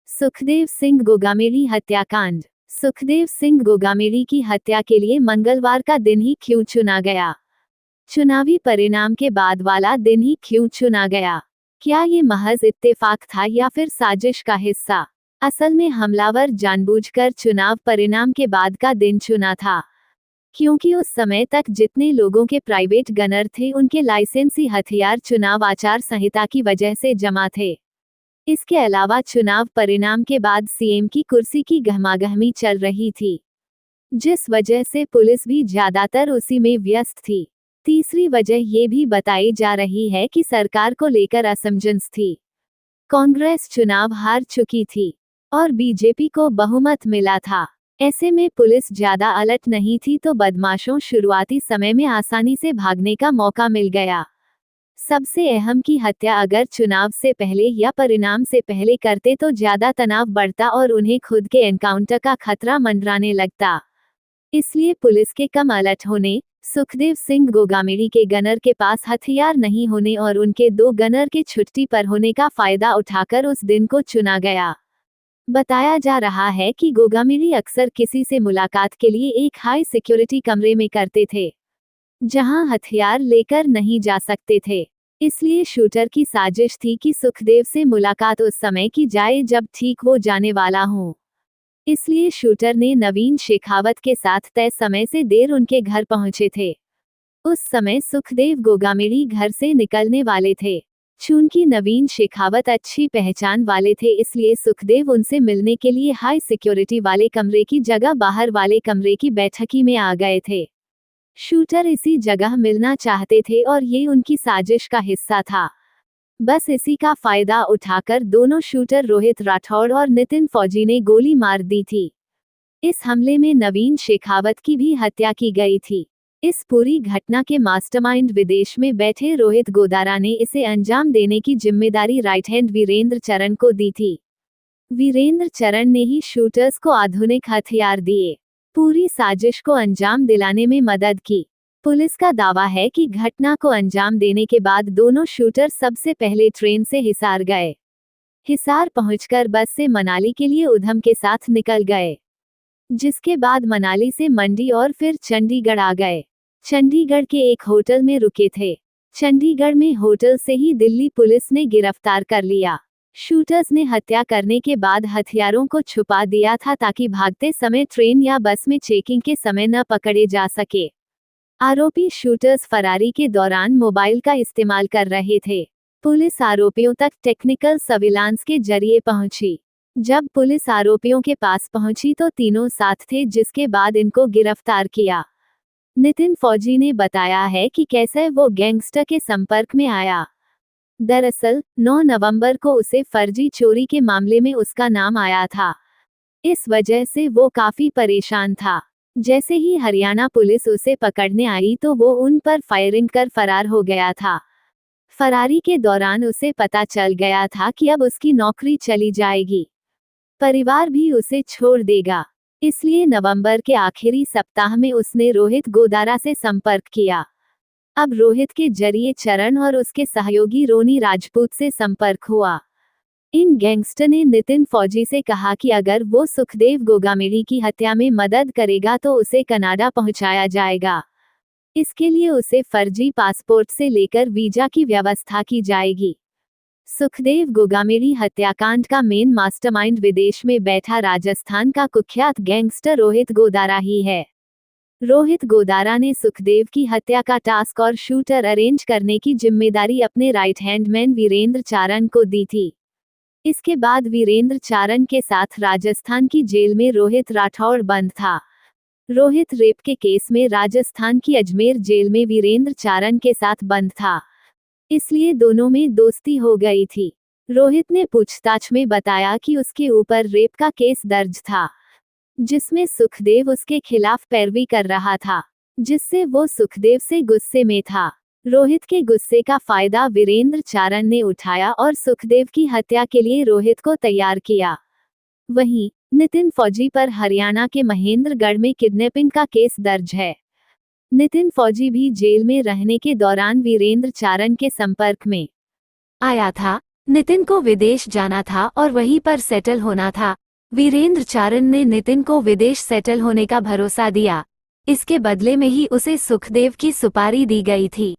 सुखदेव सिंह गोगामेड़ी हत्याकांड। सुखदेव सिंह गोगामेड़ी की हत्या के लिए मंगलवार का दिन ही क्यों चुना गया? चुनावी परिणाम के बाद वाला दिन ही क्यों चुना गया? क्या ये महज इत्तेफाक था या फिर साजिश का हिस्सा? असल में हमलावर जानबूझकर चुनाव परिणाम के बाद का दिन चुना था, क्योंकि उस समय तक जितने लोगों के प्राइवेट गनर थे उनके लाइसेंसी हथियार चुनाव आचार संहिता की वजह से जमा थे। इसके अलावा चुनाव परिणाम के बाद सीएम की कुर्सी की गहमागहमी चल रही थी, जिस वजह से पुलिस भी ज्यादातर उसी में व्यस्त थी। तीसरी वजह ये भी बताई जा रही है कि सरकार को लेकर असमंजस थी। कांग्रेस चुनाव हार चुकी थी और बीजेपी को बहुमत मिला था। ऐसे में पुलिस ज्यादा अलर्ट नहीं थी, तो बदमाशों शुरुआती समय में आसानी से भागने का मौका मिल गया। सबसे अहम की हत्या अगर चुनाव से पहले या परिणाम से पहले करते तो ज्यादा तनाव बढ़ता और उन्हें खुद के एनकाउंटर का खतरा मंडराने लगता। इसलिए पुलिस के कम अलर्ट होने, सुखदेव सिंह गोगामेड़ी के गनर के पास हथियार नहीं होने और उनके 2 गनर के छुट्टी पर होने का फायदा उठाकर उस दिन को चुना गया। बताया जा रहा है कि गोगामेड़ी अक्सर किसी से मुलाकात के लिए एक हाई सिक्योरिटी कमरे में करते थे, जहां हथियार लेकर नहीं जा सकते थे। इसलिए शूटर की साजिश थी कि सुखदेव से मुलाकात उस समय की जाए जब ठीक हो जाने वाला हो। इसलिए शूटर ने नवीन शेखावत के साथ तय समय से देर उनके घर पहुंचे थे। उस समय सुखदेव गोगामेड़ी घर से निकलने वाले थे। चूंकि नवीन शेखावत अच्छी पहचान वाले थे, इसलिए सुखदेव उनसे मिलने के लिए हाई सिक्योरिटी वाले कमरे की जगह बाहर वाले कमरे की बैठकी में आ गए थे। शूटर इसी जगह मिलना चाहते थे और ये उनकी साजिश का हिस्सा था। बस इसी का फायदा उठाकर दोनों शूटर रोहित राठौड़ और नितिन फौजी ने गोली मार दी थी। इस हमले में नवीन शेखावत की भी हत्या की गई थी। इस पूरी घटना के मास्टरमाइंड विदेश में बैठे रोहित गोदारा ने इसे अंजाम देने की जिम्मेदारी राइट हैंड वीरेंद्र चरण को दी थी। वीरेंद्र चरण ने ही शूटर्स को आधुनिक हथियार दिए, पूरी साजिश को अंजाम दिलाने में मदद की। पुलिस का दावा है कि घटना को अंजाम देने के बाद दोनों शूटर सबसे पहले ट्रेन से हिसार गए। हिसार पहुंचकर बस से मनाली के लिए उधम के साथ निकल गए, जिसके बाद मनाली से मंडी और फिर चंडीगढ़ आ गए। चंडीगढ़ के एक होटल में रुके थे। चंडीगढ़ में होटल से ही दिल्ली पुलिस ने गिरफ्तार कर लिया। शूटर्स ने हत्या करने के बाद हथियारों को छुपा दिया था ताकि भागते समय ट्रेन या बस में चेकिंग के समय न पकड़े जा सके। आरोपी शूटर्स फरारी के दौरान मोबाइल का इस्तेमाल कर रहे थे। पुलिस आरोपियों तक टेक्निकल सर्विलांस के जरिए पहुंची। जब पुलिस आरोपियों के पास पहुंची तो तीनों साथ थे, जिसके बाद इनको गिरफ्तार किया। नितिन फौजी ने बताया है कि कैसे वो गैंगस्टर के संपर्क में आया। दरअसल 9 नवंबर को उसे फर्जी चोरी के मामले में उसका नाम आया था। इस वजह से वो काफी परेशान था। जैसे ही हरियाणा पुलिस उसे पकड़ने आई तो वो उन पर फायरिंग कर फरार हो गया था। फरारी के दौरान उसे पता चल गया था कि अब उसकी नौकरी चली जाएगी, परिवार भी उसे छोड़ देगा। इसलिए नवंबर के आखिरी सप्ताह में उसने रोहित गोदारा से संपर्क किया। अब रोहित के जरिए चरण और उसके सहयोगी रोनी राजपूत से संपर्क हुआ। इन गैंगस्टर ने नितिन फौजी से कहा कि अगर वो सुखदेव गोगामेड़ी की हत्या में मदद करेगा तो उसे कनाडा पहुंचाया जाएगा। इसके लिए उसे फर्जी पासपोर्ट से लेकर वीजा की व्यवस्था की जाएगी। सुखदेव गोगामेड़ी हत्याकांड का मेन मास्टरमाइंड विदेश में बैठा राजस्थान का कुख्यात गैंगस्टर रोहित गोदारा ही है। रोहित गोदारा ने सुखदेव की हत्या का टास्क और शूटर अरेंज करने की जिम्मेदारी अपने राइट हैंड मैन वीरेंद्र चारण को दी थी। इसके बाद वीरेंद्र चारण के साथ राजस्थान की जेल में रोहित राठौड़ बंद था। रोहित रेप के केस में राजस्थान की अजमेर जेल में वीरेंद्र चारण के साथ बंद था, इसलिए दोनों में दोस्ती हो गई थी। रोहित ने पूछताछ में बताया कि उसके ऊपर रेप का केस दर्ज था, जिसमें सुखदेव उसके खिलाफ पैरवी कर रहा था, जिससे वो सुखदेव से गुस्से में था। रोहित के गुस्से का फायदा वीरेंद्र चारण ने उठाया और सुखदेव की हत्या के लिए रोहित को तैयार किया। वहीं नितिन फौजी पर हरियाणा के महेंद्रगढ़ में किडनैपिंग का केस दर्ज है। नितिन फौजी भी जेल में रहने के दौरान वीरेंद्र चारण के संपर्क में आया था। नितिन को विदेश जाना था और वहीं पर सेटल होना था। वीरेंद्र चारण ने नितिन को विदेश सेटल होने का भरोसा दिया। इसके बदले में ही उसे सुखदेव की सुपारी दी गई थी।